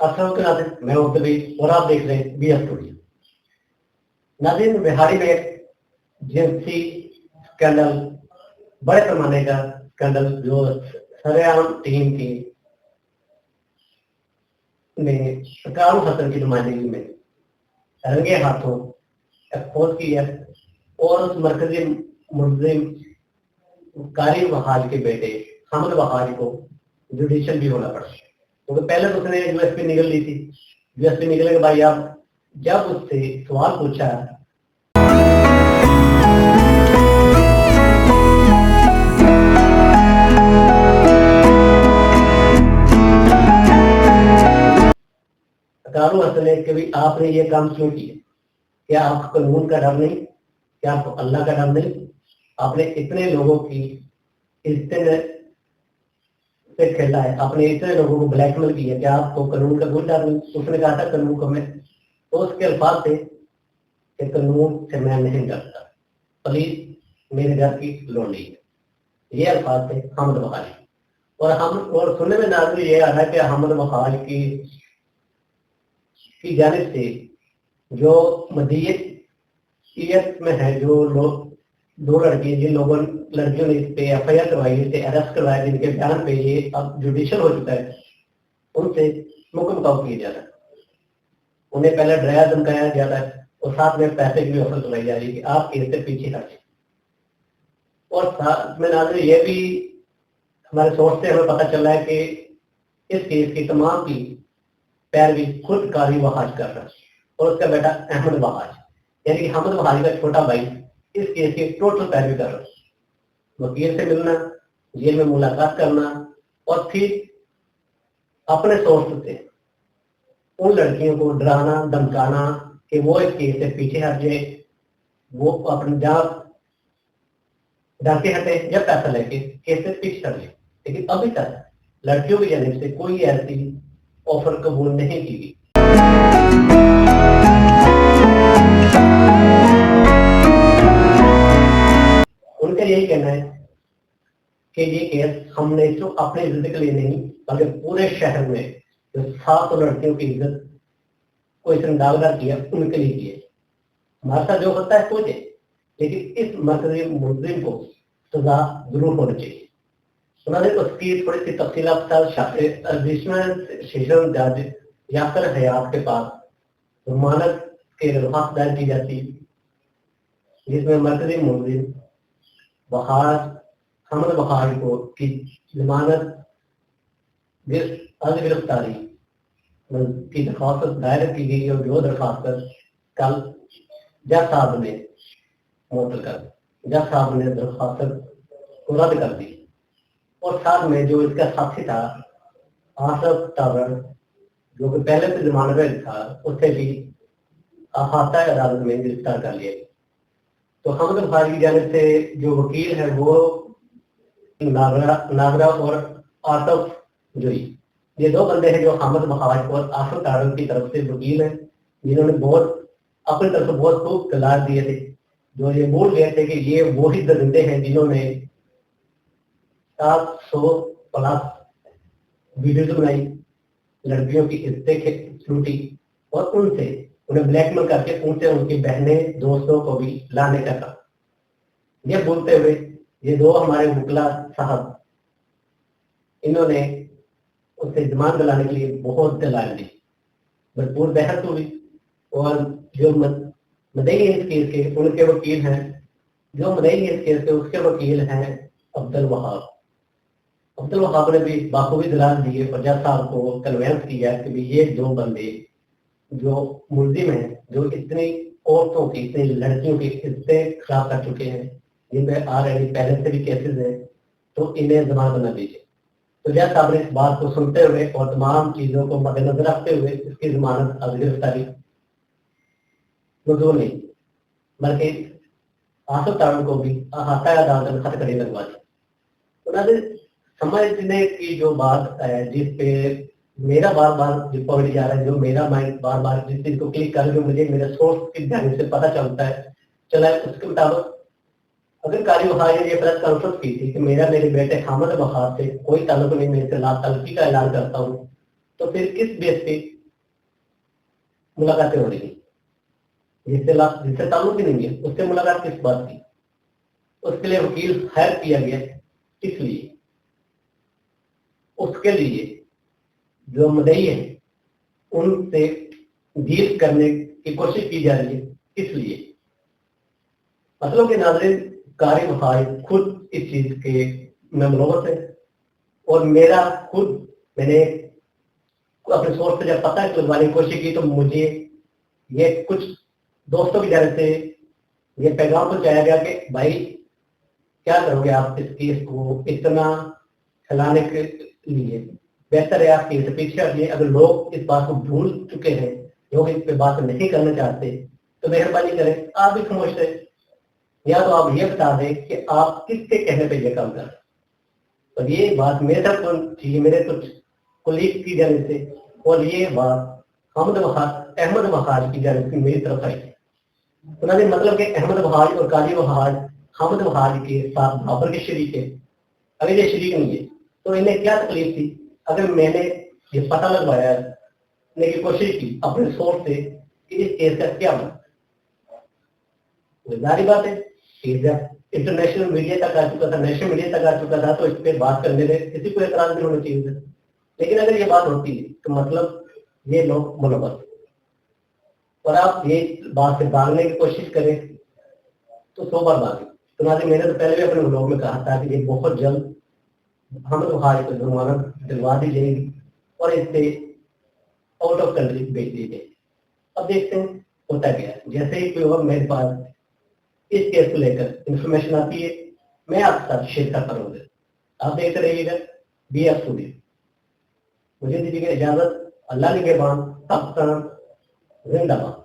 अस्सलाम नाज़रीन, मैं हूं तबी और आप देख रहे हैं बी स्टूडियो। नाज़रीन, बिहारी में जीएमसी स्कैंडल, बड़े पैमाने का स्कैंडल जो सरेआम टीम की ने कानून हसन की नुमाइंदगी में रंगे हाथों एक्सपोज की है और उस मरकजी मुलजिम कारी वहाज के बेटे हमद वहाज को जुडिशियल भी होना पड़ा, क्योंकि पहले तो उसने यूएसपी निकल ली थी। यूएसपी निकलने के बाद अब जब उससे सवाल पूछा कानून हसन ने कि भाई आपने ये काम क्यों किया, क्या आपको कानून का डर नहीं, क्या आपको अल्लाह का डर नहीं, आपने इतने लोगों की इज्जत से खेला है, आपने इतने लोगों को ब्लैकमेल किया, क्या आपको कानून का कोई डर नहीं। उसने कहा था कानून को मैं, तो उसके अल्फाज थे कि कानून से मैं नहीं डरता, प्लीज मेरे घर की लोंडी है, ये अल्फाज थे हमद वहाज। और सुनने में नाज़रीन ये आ रहा है कि हमद वहाज की जानिब से जो मदीयत में है, जो लोग दो लड़की जिन लड़कियों ने इस पे एफआईआर करवाई, इसे अरेस्ट करवाया, जिनके बयान पे ये अब जुडिशियल हो चुका है, उनसे मुकम्मल किया जा रहा है। उन्हें पहले डराया धमकाया जा रहा है और साथ में पैसे की भी ऑफर करवाई जा रही है कि आप केस से पीछे हट। और साथ में नाज़रीन ये भी हमारे सोर्स से हमें पता चल रहा है कि इस केस की तमाम की पैरवी खुद कारी वहाज कर रहा है और उसका बेटा अहमद वहाज, यानी कि हमद वहाज का छोटा भाई इस केस की टोटल पैरवी कर रहा है। वकील से मिलना, जेल में मुलाकात करना और फिर अपने सोर्स से उन लड़कियों को डराना धमकाना कि वो इस केस से पीछे हट जाए, वो अपने जहाँ डर के हटे या पैसा लेके केस से पीछे हट जाए। लेकिन अभी तक लड़कियों की जानिब से कोई ऐसी ऑफर कबूल नहीं की गई। उनका यही कहना है कि ये केस हमने सिर्फ अपने इज्जत के लिए नहीं बल्कि पूरे शहर में जो 700 लड़कियों की इज्जत को इसने दागदार किया उनके लिए किया। हमारे साथ जो होता है हो जाए, लेकिन इस मरकजी मुलजिम को सजा जरूर होनी चाहिए। उन्होंने उसकी थोड़ी सी तफसीलात एडिशनल सेशन जज यासर हयात के पास जमानत के दरख्वास्त दायर की जाती, जिसमें मरकजी मुलजिम हमद वहाज को की जमानत गिरफ्तारी की दरख्वास्त दायर की गई और जो दरख्वास्त कल जज साहब ने मुअत्तल कर दी। जज साहब ने दरख्वास्त को रद्द कर दी और साथ में जो इसका साथी था आसफ टावर, जो कि पहले से जमानत में था, उसे भी अहाता अदालत में गिरफ्तार कर लिया। तो हमद वहाज की जानिब से जो वकील है वो नागरा और आसफ जोई, ये दो बंदे हैं जो हमद वहाज और आसफ टावर की तरफ से वकील हैं, जिन्होंने बहुत अपनी तरफ से बहुत खूब दलाल दिए थे, जो ये बोल गए थे कि ये वो ही दरिंदे हैं जिन्होंने 700 प्लस वीडियोज बनाई, लड़कियों की इज्जत लूटी और उनसे उन्हें ब्लैकमेल करके उनसे उनकी बहनें दोस्तों को भी लाने का था। ये बोलते हुए ये दो हमारे वकला साहब, इन्होंने उससे जमानत दिलाने के लिए बहुत दलाल दी, भरपूर बहस हुई। और जो मदई इस केस के उनके वकील हैं, जो मदई इस केस के उसके वकील हैं अब्दुल वहाब ने भी बाखूबी दलाल दिए और जज साहब को कन्वेंस किया कि भी ये दो बंदे जो मुलजिम हैं, जो इतनी औरतों की इतनी लड़कियों की इज्जतें खराब कर चुके हैं, जिनमें ऑलरेडी पहले से भी केसेस हैं, तो इन्हें जमानत न दीजिए। तो जज साहब ने इस बात को सुनते हुए और तमाम चीजों को मद्देनजर रखते हुए इसकी जमानत और गिरफ्तारी मंजूर नहीं, बल्कि आसफ टावर को भी अहाता अदालत में हथकड़ी लगवा दी। उन्होंने समझने की जो बात है, जिस पे मेरा बार बार जो पॉइंट जा रहा है, जो मेरा माइंड बार बार जिस चीज को क्लिक कर, जो मुझे मेरे सोर्स की जाने से पता चला है उसके मुताबिक अगर कारी वहाज ने ये प्रेस कॉन्फ्रेंस की थी कि मेरे बेटे हमद वहाज से कोई ताल्लुक नहीं, मैं इससे ला ताल्लुकी का ऐलान करता हूँ, تو پھر کس بیس پہ ملاقاتیں ہو رہی ہیں؟ جس سے تعلق ہی نہیں ہے اس سے ملاقات کس بات کی؟ اس کے لیے وکیل ہائر کیا گیا اس لیے اس کے لیے جو مدعی ہے ان سے ڈیل کرنے کی کوشش کی جا رہی ہے اس لیے مسئلوں کے ناظرین قاری مفاد خود اس چیز کے میں ملوث ہے اور میرا خود میں نے اپنے سورس سے جب پتہ لگوانے کی کوشش کی تو مجھے یہ کچھ دوستوں کی جانب سے یہ پیغام پہنچایا گیا کہ بھائی کیا کرو گے آپ اس کیس کو اتنا پھیلانے کے لیے بہتر ہے آپ کیس سے پیچھے ہٹیے. اگر لوگ اس بات کو بھول چکے ہیں لوگ اس پہ بات نہیں کرنا چاہتے تو مہربانی کریں آپ بھی خاموش رہیں یا تو آپ یہ بتا دیں کہ آپ کس کے کہنے پہ یہ کام کر رہے ہیں. اور یہ بات میرے طرف تھی میرے کچھ کولیگ کی جانب سے اور یہ بات احمد وہاج کی جانب سے میری طرف آئی. انہوں نے مطلب کہ احمد وہاج اور قاضی وہاج حامد وہاج کے ساتھ برابر کے شریک ہے. اگر یہ شریک نہیں ہے تو انہیں کیا تکلیف تھی اگر میں نے یہ پتہ لگوایا کی کوشش کی اپنے سورس سے کہ اس کیس کا کیا بنا. ظاہری بات ہے کہ جب انٹرنیشنل میڈیا تک آ چکا تھا نیشنل میڈیا تک آ چکا تھا تو اس پہ بات کرنے میں کسی کو اعتراض نہیں ہونا چاہیے تھا. لیکن اگر یہ بات ہوتی ہے تو مطلب یہ لوگ ملوث اور آپ یہ بات سے بھاگنے کی کوشش کریں تو 100 بار بھاگیں. چنانچہ میں نے تو پہلے بھی اپنے بلاگ میں کہا تھا کہ یہ بہت جلد حامد وہاج کو ضمانت دلوا دی جائے گی اور اس سے آؤٹ آف کنٹری بھیج دی جائے گی. اب دیکھتے ہیں ہوتا گیا جیسے ہی کوئی اور میرے پاس اس کیس کو لے کر انفارمیشن آتی ہے میں آپ کے ساتھ شیئر کرتا رہوں گا. آپ دیکھتے رہیے گا بی ایف اسٹوڈیو. مجھے دیجیے گا اجازت. اللہ نگہبان. پاکستان زندہ باد.